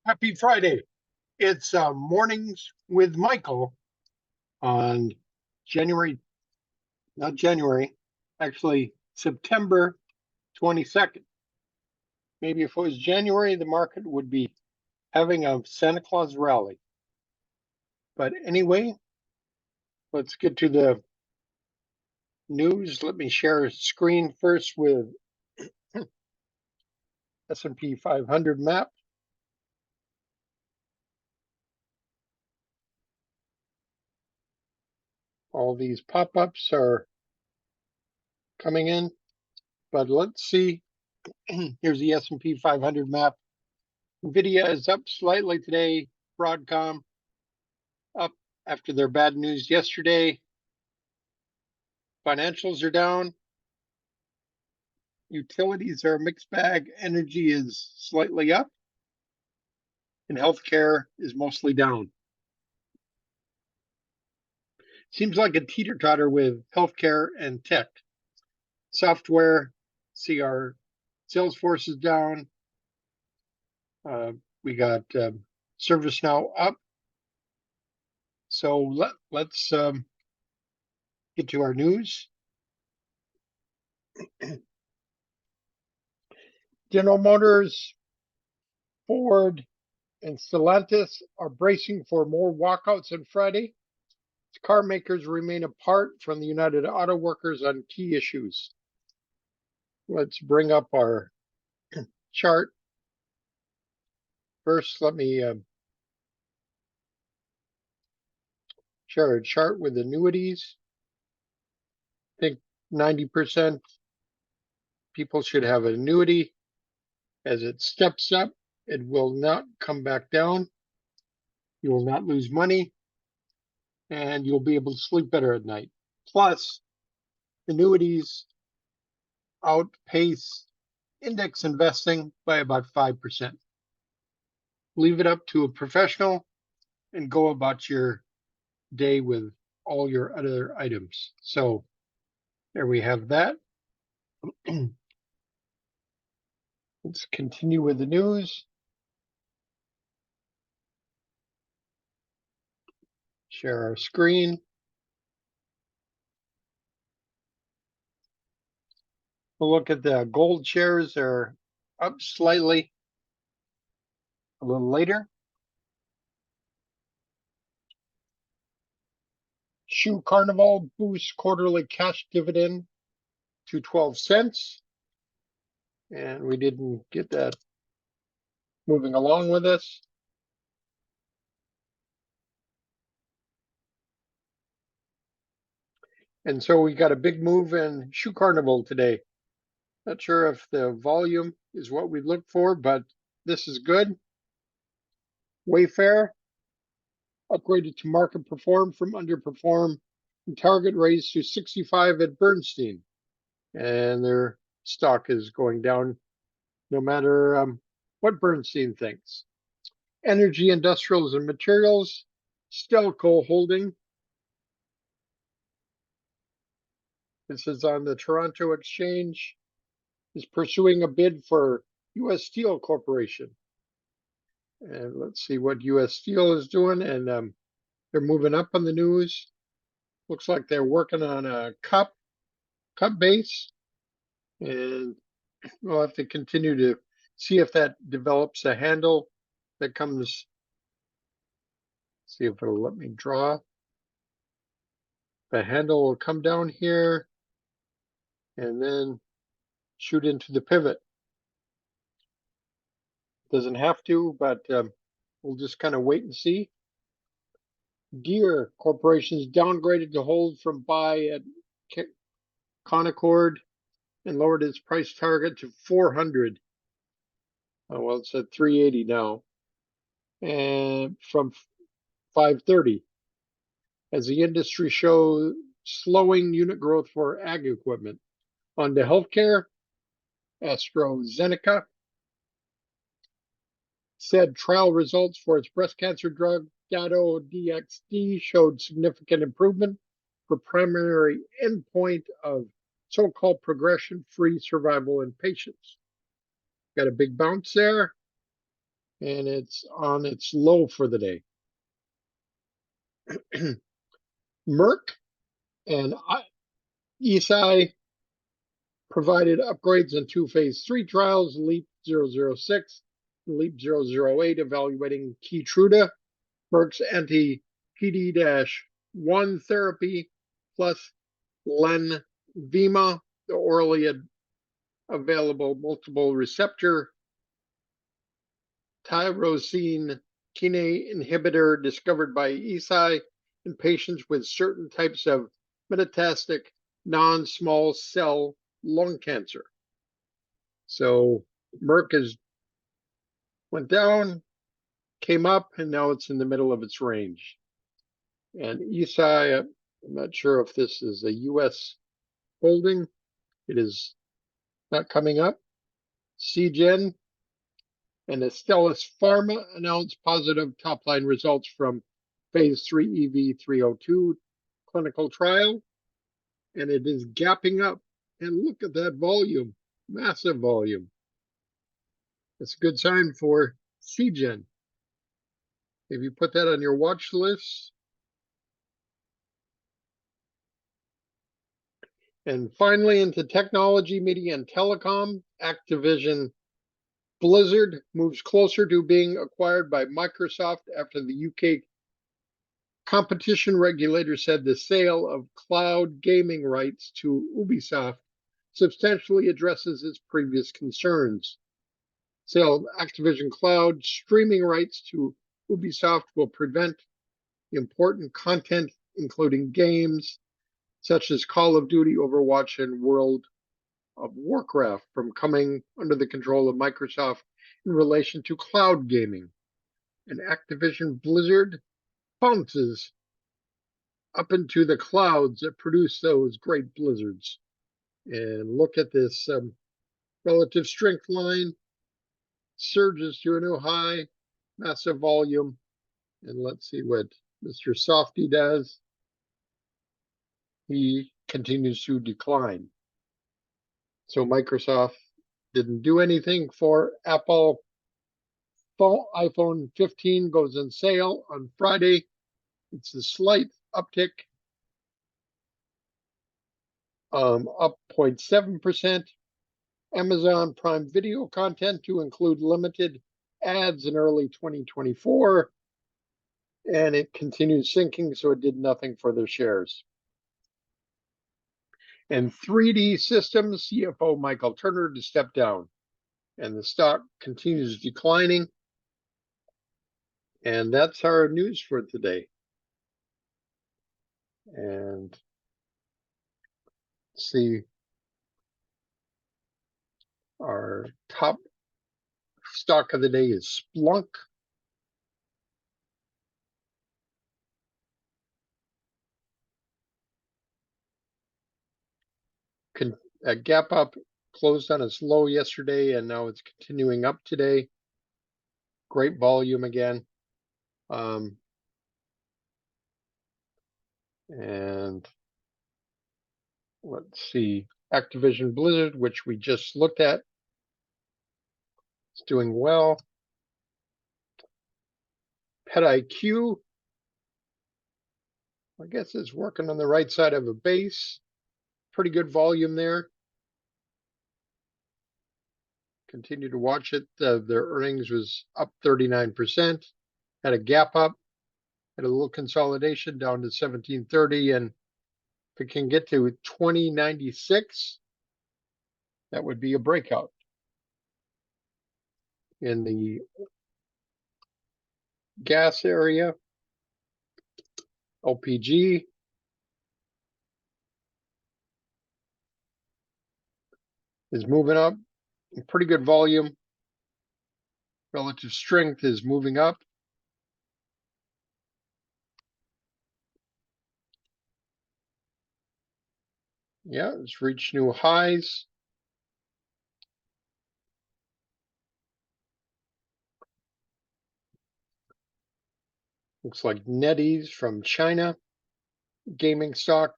Happy Friday. It's Mornings with Michael on actually September 22nd. Maybe if it was January, the market would be having a Santa Claus rally. But anyway, let's get to the news. Let me share a screen first with S&P 500 map. All these pop-ups are coming in, but let's see. Here's the S&P 500 map. NVIDIA is up slightly today. Broadcom up after their bad news yesterday. Financials are down. Utilities are a mixed bag. Energy is slightly up. And healthcare is mostly down. Seems like a teeter-totter with healthcare and tech. Software, see our Salesforce is down. We got ServiceNow up. So let's get to our news. General Motors, Ford, and Stellantis are bracing for more walkouts on Friday. Car makers remain apart from the United Auto Workers on key issues. Let's bring up our chart. First, let me share a chart with annuities. I think 90% people should have an annuity. As it steps up, it will not come back down. You will not lose money, and you'll be able to sleep better at night. Plus, annuities outpace index investing by about 5%. Leave it up to a professional and go about your day with all your other items. So there we have that. Let's continue with the news. Share our screen. We'll look at the gold shares. They're up slightly a little later. Shoe Carnival boosts quarterly cash dividend to 12 cents. And we didn't get that moving along with us. And so we got a big move in Shoe Carnival today. Not sure if the volume is what we look for, but this is good. Wayfair upgraded to market perform from underperform, and target raised to 65 at Bernstein. And their stock is going down no matter what Bernstein thinks. Energy, Industrials, and Materials, SPLK holding. This is on the Toronto Exchange, is pursuing a bid for U.S. Steel Corporation. And let's see what U.S. Steel is doing. And they're moving up on the news. Looks like they're working on a cup base. And we'll have to continue to see if that develops a handle that comes. See if it'll let me draw. The handle will come down here and then shoot into the pivot. Doesn't have to, but we'll just kind of wait and see. Deere Corporation is downgraded to hold from buy at Concord and lowered its price target to 400. Oh, well, it's at 380 now, and from 530. As the industry shows slowing unit growth for ag equipment. On to healthcare, AstraZeneca said trial results for its breast cancer drug Dato-DXd showed significant improvement for primary endpoint of so-called progression-free survival in patients. Got a big bounce there. and it's on its low for the day. Merck and Eisai provided upgrades in two phase 3 trials, LEAP 006 and LEAP 008, evaluating Keytruda, Merck's anti-PD-1 therapy, plus Lenvima, the orally available multiple receptor tyrosine kinase inhibitor discovered by Eisai in patients with certain types of metastatic non-small cell lung cancer. So Merck went down, came up, and now it's in the middle of its range. And Eisai, I'm not sure if this is a U.S. holding. It is not coming up. Seagen and Astellas Pharma announced positive top-line results from phase 3 EV302 clinical trial, and it is gapping up. And look at that volume, massive volume. It's a good sign for Seagen. If you put that on your watch list. And finally, into technology, media, and telecom, Activision Blizzard moves closer to being acquired by Microsoft after the UK competition regulator said the sale of cloud gaming rights to Ubisoft substantially addresses its previous concerns. Sale of Activision Cloud streaming rights to Ubisoft will prevent important content, including games such as Call of Duty, Overwatch, and World of Warcraft, from coming under the control of Microsoft in relation to cloud gaming. And Activision Blizzard bounces up into the clouds that produce those great blizzards. And look at this relative strength line, surges to a new high, massive volume. And let's see what Mr. Softy does. He continues to decline. So Microsoft didn't do anything for Apple. iPhone 15 goes on sale on Friday. It's a slight uptick, up 0.7%. Amazon Prime Video content to include limited ads in early 2024, and it continued sinking, so it did nothing for their shares. And 3D Systems CFO Michael Turner to step down, and the stock continues declining. And that's our news for today. And see, our top stock of the day is Splunk. A gap up, closed on its low yesterday, and now it's continuing up today. Great volume again. And let's see, Activision Blizzard, which we just looked at, it's doing well. PetIQ, I guess it's working on the right side of a base. Pretty good volume there. Continue to watch it. Their earnings was up 39%. Had a gap up, had a little consolidation down to 1730, and if it can get to 2096, that would be a breakout. In the gas area, LPG is moving up, pretty good volume. Relative strength is moving up. Yeah, it's reached new highs. Looks like NetEase from China, gaming stock,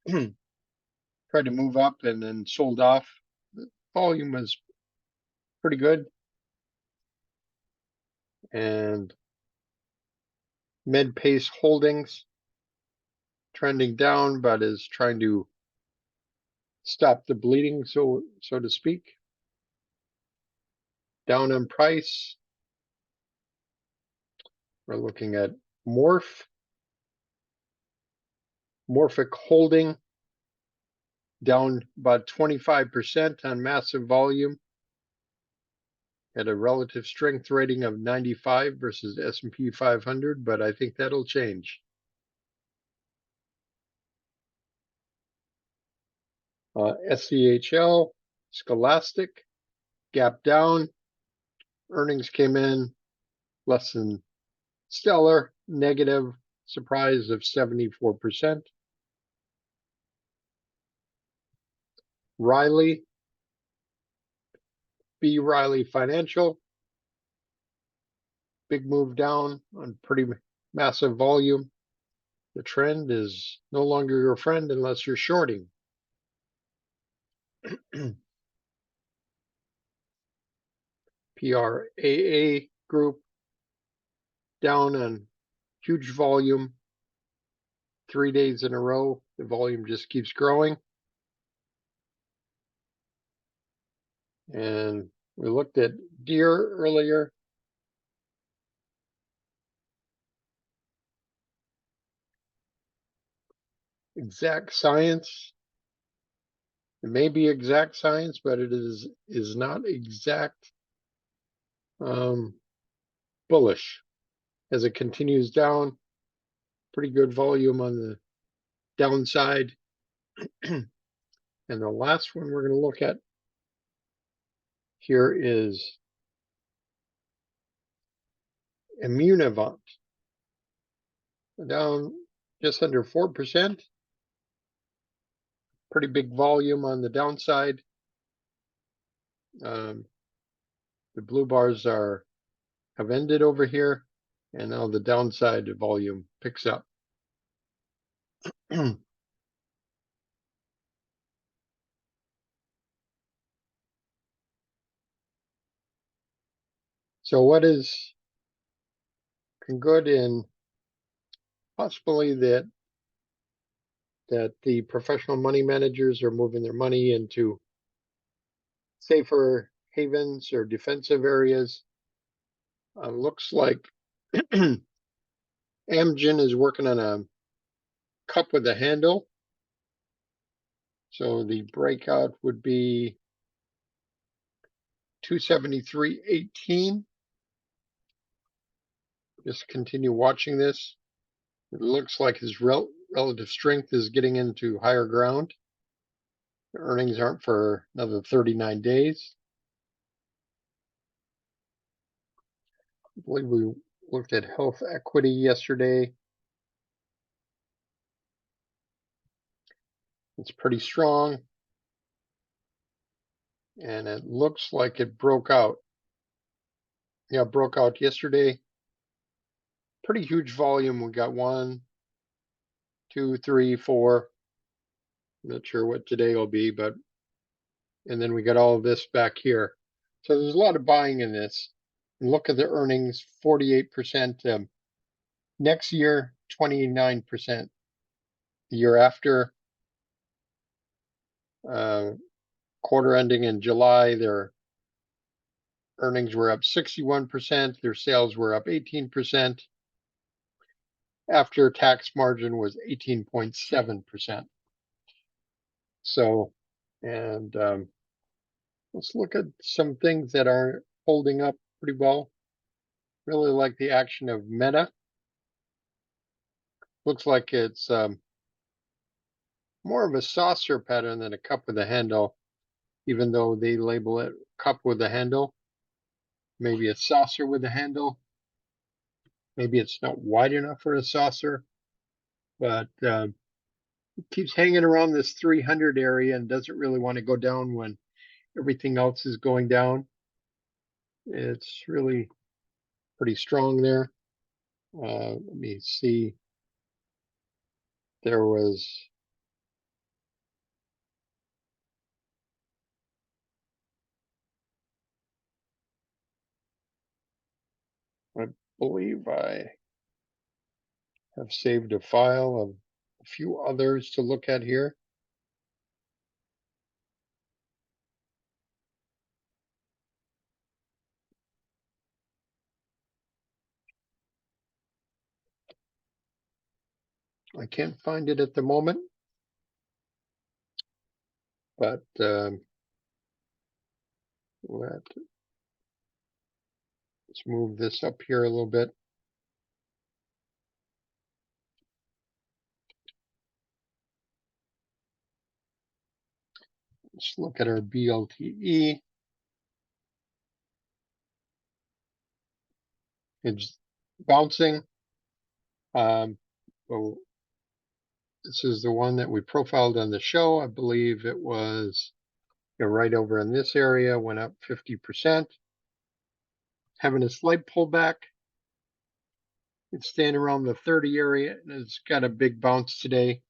tried to move up and then sold off. The volume was pretty good. And Medpace Holdings trending down, but is trying to stop the bleeding, so to speak. Down on price. We're looking at Morphic Holding, down about 25% on massive volume, at a relative strength rating of 95 versus S&P 500, but I think that'll change. SCHL, Scholastic, gap down. Earnings came in less than stellar, negative, surprise of 74%. Riley, B. Riley Financial, big move down on pretty massive volume. The trend is no longer your friend unless you're shorting. PRAA Group, down on huge volume 3 days in a row. The volume just keeps growing. And we looked at Deere earlier. Exact Science. It may be Exact Science, but it is not exact bullish as it continues down. Pretty good volume on the downside. And the last one we're going to look at here is Immunivant, down just under 4%. Pretty big volume on the downside. The blue bars have ended over here, and now the downside volume picks up. So what is good in possibly that the professional money managers are moving their money into safer havens or defensive areas? Looks like Amgen is working on a cup with a handle. So the breakout would be 273.18. Just continue watching this. It looks like his relative strength is getting into higher ground. The earnings aren't for another 39 days. I believe we looked at Health Equity yesterday. It's pretty strong. And it looks like it broke out. Yeah, it broke out yesterday. Pretty huge volume. We got 1, 2, 3, 4. I'm not sure what today will be, but and then we got all of this back here. So there's a lot of buying in this. And look at the earnings, 48%. Next year, 29%. The year after, quarter ending in July, their earnings were up 61%. Their sales were up 18%. After tax margin was 18.7%. So, and let's look at some things that are holding up pretty well. Really like the action of Meta. Looks like it's more of a saucer pattern than a cup with a handle, even though they label it cup with a handle. Maybe a saucer with a handle. Maybe it's not wide enough for a saucer, but it keeps hanging around this 300 area and doesn't really want to go down when everything else is going down. It's really pretty strong there. Let me see. There was believe I have saved a file of a few others to look at here. I can't find it at the moment, but let's move this up here a little bit. Let's look at our BLTE. It's bouncing. So this is the one that we profiled on the show. I believe it was right over in this area, went up 50%. Having a slight pullback. It's staying around the 30 area, and it's got a big bounce today.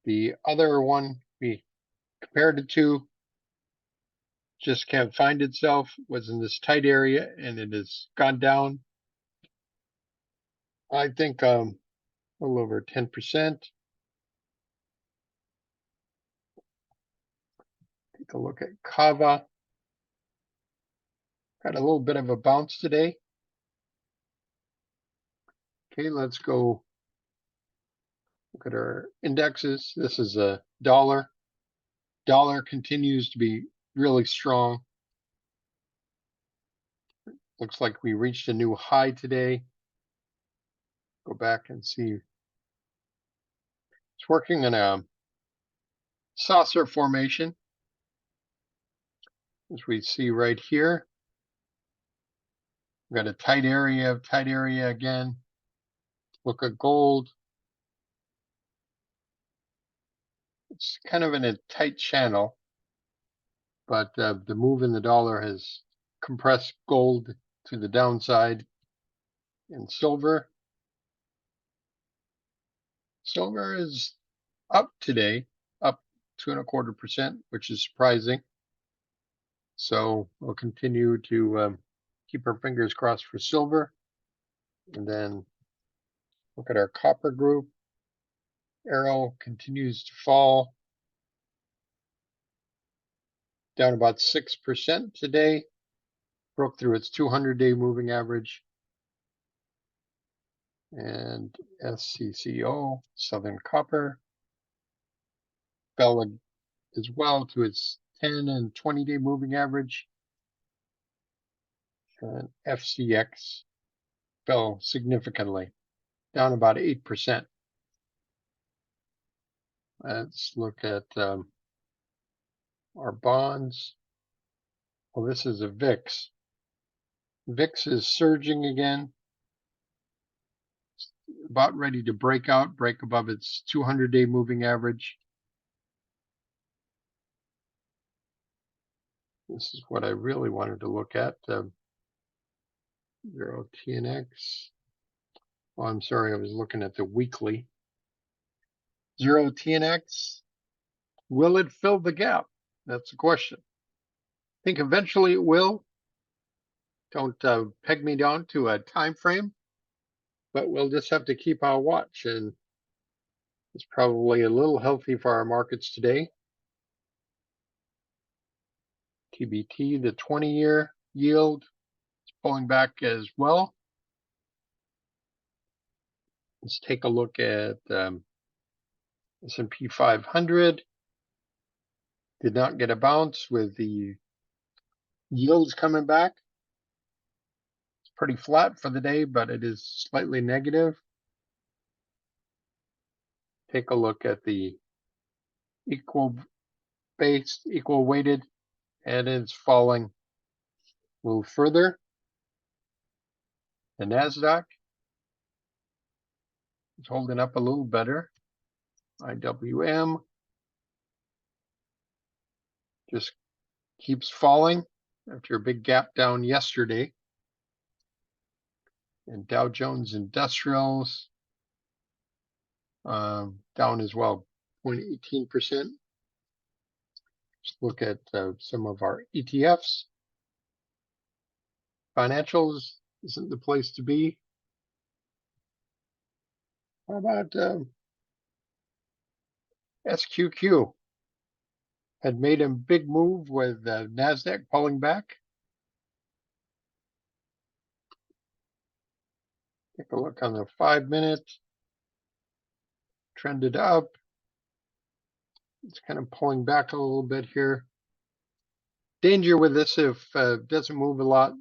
The other one we compared it to just can't find itself, was in this tight area, and it has gone down, I think, a little over 10%. Take a look at Kava. Got a little bit of a bounce today. Okay, let's go look at our indexes. This is a dollar. Dollar continues to be really strong. Looks like we reached a new high today. Go back and see. It's working in a saucer formation, as we see right here. We've got a tight area again. Look at gold. It's kind of in a tight channel, but the move in the dollar has compressed gold to the downside. And silver is up today, up 2.25%, which is surprising. So we'll continue to keep our fingers crossed for silver. And then look at our copper group. Arrow continues to fall, down about 6% today. Broke through its 200-day moving average. And SCCO, Southern Copper, fell as well to its 10 and 20-day moving average. And FCX fell significantly, down about 8%. Let's look at our bonds. Well, this is a VIX. VIX is surging again, about ready to break above its 200-day moving average. This is what I really wanted to look at. Euro TNX. Oh, I'm sorry, I was looking at the weekly. Euro TNX. Will it fill the gap? That's the question. I think eventually it will. Don't peg me down to a time frame, but we'll just have to keep our watch. And it's probably a little healthy for our markets today. TBT, the 20-year yield, is pulling back as well. Let's take a look at S&P 500. Did not get a bounce with the yields coming back. It's pretty flat for the day, but it is slightly negative. Take a look at the equal weighted, and it's falling a little further. The NASDAQ is holding up a little better. IWM just keeps falling after a big gap down yesterday. And Dow Jones Industrials down as well, 0.18%. Let's look at some of our ETFs. Financials isn't the place to be. How about SQQ? Had made a big move with NASDAQ pulling back. Take a look on the 5-minute. Trended up. It's kind of pulling back a little bit here. Danger with this if it doesn't move a lot.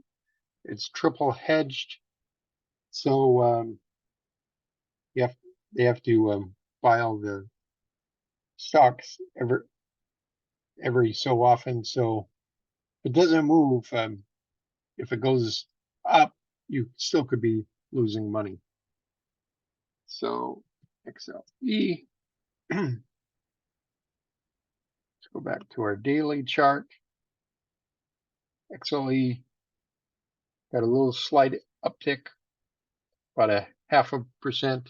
It's triple hedged. So they have to file the stocks every so often. So if it doesn't move, if it goes up, you still could be losing money. So XLE. Let's go back to our daily chart. XLE got a little slight uptick, about a 0.5%.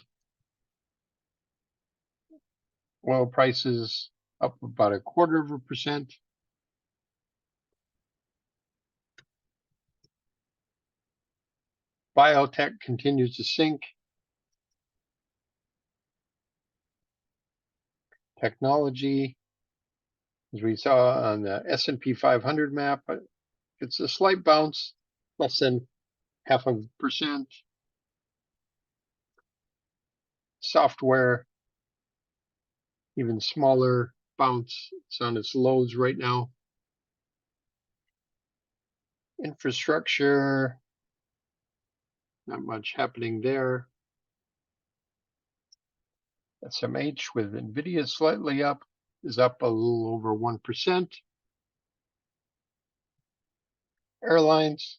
Oil prices up about 0.25%. Biotech continues to sink. Technology, as we saw on the S&P 500 map, it's a slight bounce, less than 0.5%. Software, even smaller bounce. It's on its lows right now. Infrastructure, not much happening there. SMH with NVIDIA slightly up, is up a little over 1%. Airlines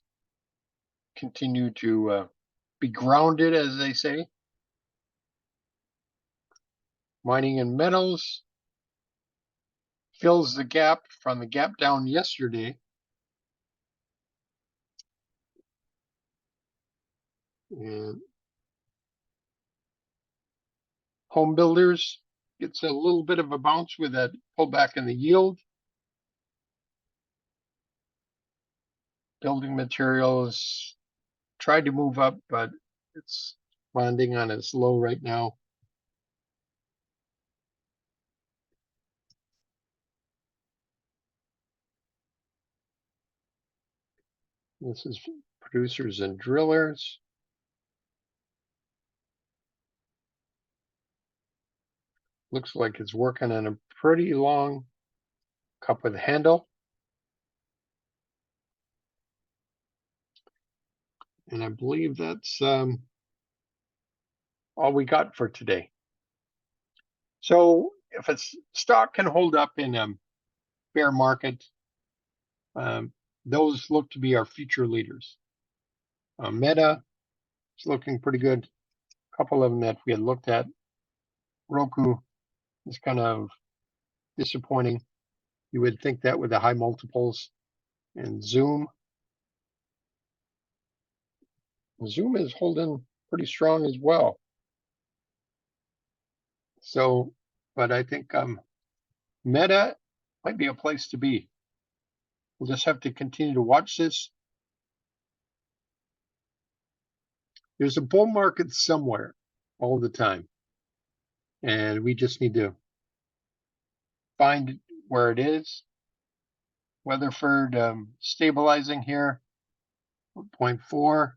continue to be grounded, as they say. Mining and metals fills the gap from the gap down yesterday. And home builders gets a little bit of a bounce with that pullback in the yield. Building materials tried to move up, but it's landing on its low right now. This is producers and drillers. Looks like it's working on a pretty long cup with handle. And I believe that's all we got for today. So if a stock can hold up in a bear market, those look to be our future leaders. Meta is looking pretty good. A couple of them that we had looked at. Roku is kind of disappointing. You would think that with the high multiples. And Zoom is holding pretty strong as well. So, but I think Meta might be a place to be. We'll just have to continue to watch this. There's a bull market somewhere all the time. And we just need to find where it is. Weatherford stabilizing here, 0.4.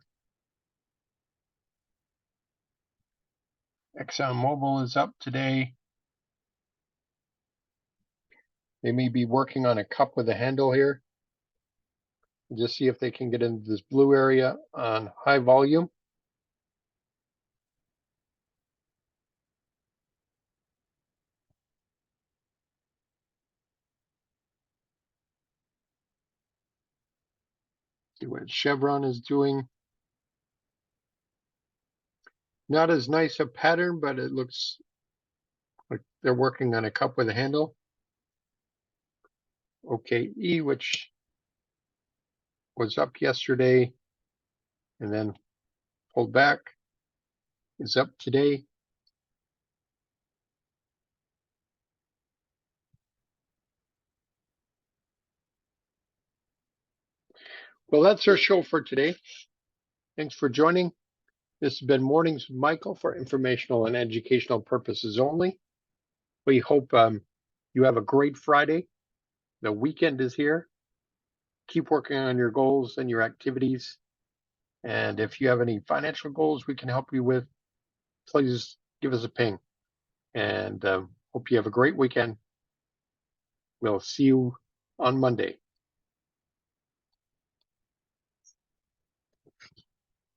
ExxonMobil is up today. They may be working on a cup with a handle here. We'll just see if they can get into this blue area on high volume. See what Chevron is doing. Not as nice a pattern, but it looks like they're working on a cup with a handle. OKE, which was up yesterday and then pulled back, is up today. Well, that's our show for today. Thanks for joining. This has been Mornings with Michael for informational and educational purposes only. We hope you have a great Friday. The weekend is here. Keep working on your goals and your activities. And if you have any financial goals we can help you with, please give us a ping. And hope you have a great weekend. We'll see you on Monday.